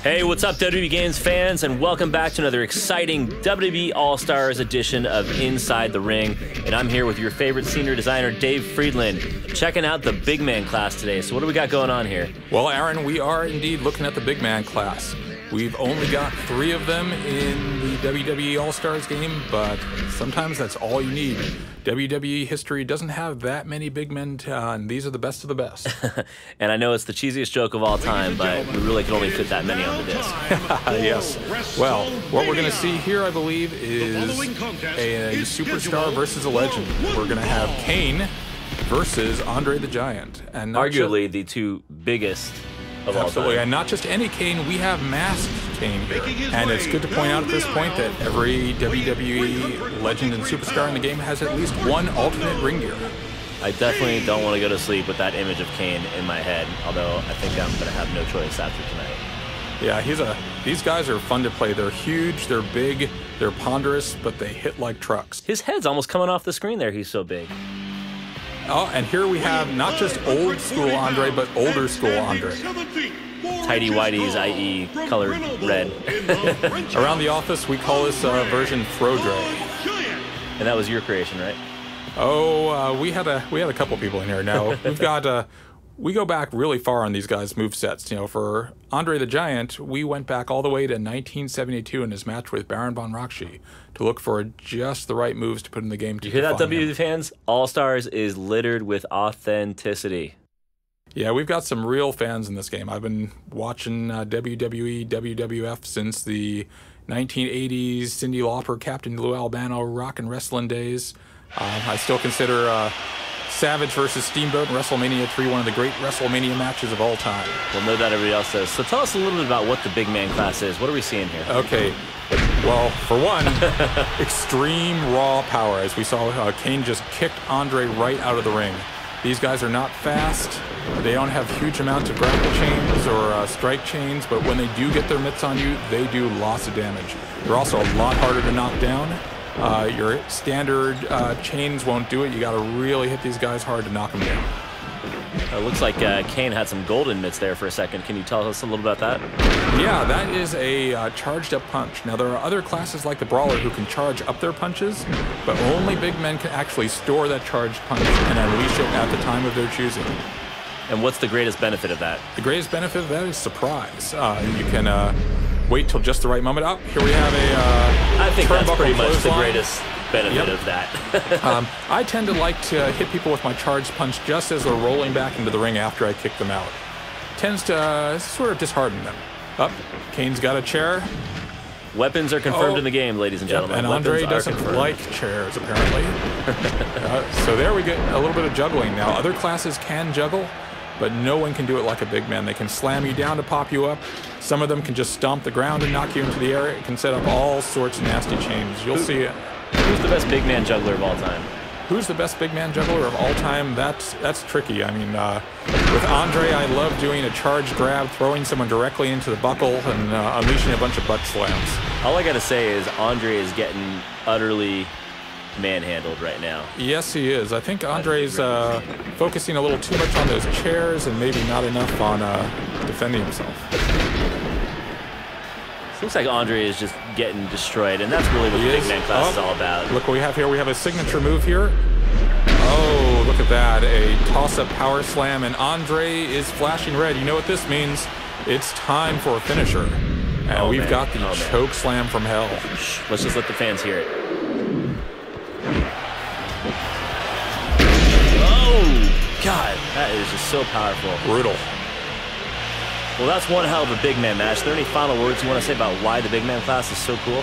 Hey, what's up, WWE Games fans, and welcome back to another exciting WWE All-Stars edition of Inside the Ring. And I'm here with your favorite senior designer, Dave Friedland, checking out the big man class today. So what do we got going on here? Well, Aaron, we are indeed looking at the big man class. We've only got 3 of them in the WWE All-Stars game, but sometimes that's all you need. WWE history doesn't have that many big men, and these are the best of the best. And I know it's the cheesiest joke of all time, but we really can only fit that many on the disc. Yes. Well, what we're going to see here, I believe, is a superstar versus a legend. We're going to have Kane versus Andre the Giant. And arguably the two biggest of all time. And not just any Kane, we have masked Kane here. And it's good to point out at this point that every WWE legend and superstar in the game has at least one alternate ring gear. I definitely don't want to go to sleep with that image of Kane in my head, although I think I'm going to have no choice after tonight. Yeah, these guys are fun to play. They're huge, they're big, they're ponderous, but they hit like trucks. His head's almost coming off the screen there, he's so big. Oh, and here we have not just old school Andre, but older school Andre. Tighty whities, i.e. colored red. Around the office, we call this version Throw Dre. And that was your creation, right? Oh, we had a couple people in here. Now we've got we go back really far on these guys' movesets. You know, for Andre the Giant, we went back all the way to 1972 in his match with Baron von Raschke to look for just the right moves to put in the game. To you hear that, WWE fans? All Stars is littered with authenticity. Yeah, we've got some real fans in this game. I've been watching WWE, WWF since the 1980s, Cyndi Lauper, Captain Lou Albano, rock and wrestling days. I still consider Savage versus Steamboat in Wrestlemania 3 one of the great Wrestlemania matches of all time. Well, no doubt everybody else does. So tell us a little bit about what the big man class is. What are we seeing here? Okay. Well, for one, extreme raw power. As we saw, Kane just kicked Andre right out of the ring. These guys are not fast. They don't have huge amounts of grapple chains or strike chains, but when they do get their mitts on you, they do lots of damage. They're also a lot harder to knock down. Your standard chains won't do it. You got to really hit these guys hard to knock them down. It looks like Kane had some golden mitts there for a second. Can you tell us a little about that? Yeah, that is a charged up punch. Now, there are other classes like the Brawler who can charge up their punches, but only big men can actually store that charged punch and unleash it at the time of their choosing. And what's the greatest benefit of that? The greatest benefit of that is surprise. You can wait till just the right moment. Oh, here we have I think that's pretty much the greatest benefit of that. I tend to like to hit people with my charged punch just as they're rolling back into the ring after I kick them out. Tends to sort of dishearten them. Up, Kane's got a chair. Weapons are confirmed in the game, ladies and gentlemen. And Andre doesn't like chairs, apparently. So there we get a little bit of juggling. Now, other classes can juggle, but no one can do it like a big man. They can slam you down to pop you up. Some of them can just stomp the ground and knock you into the air. It can set up all sorts of nasty chains. You'll see it. Who's the best big man juggler of all time? Who's the best big man juggler of all time? That's tricky. I mean, with Andre, I love doing a charge grab, throwing someone directly into the buckle, and unleashing a bunch of butt slams. All I gotta say is Andre is getting utterly manhandled right now. Yes, he is. I think Andre's focusing a little too much on those chairs and maybe not enough on defending himself. Looks like Andre is just getting destroyed, and that's really what the big man class is all about. Look what we have here. We have a signature move here. Oh, look at that. A toss-up power slam, and Andre is flashing red. You know what this means. It's time for a finisher. And we've got the choke slam from hell. Let's just let the fans hear it. Oh, God. That is just so powerful. Brutal. Well, that's one hell of a big man match. Are there any final words you want to say about why the big man class is so cool?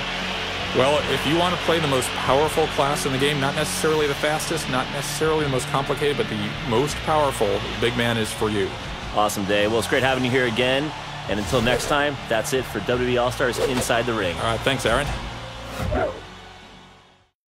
Well, if you want to play the most powerful class in the game, not necessarily the fastest, not necessarily the most complicated, but the most powerful, big man is for you. Awesome, Dave. Well, it's great having you here again. And until next time, that's it for WWE All-Stars Inside the Ring. All right, thanks, Aaron.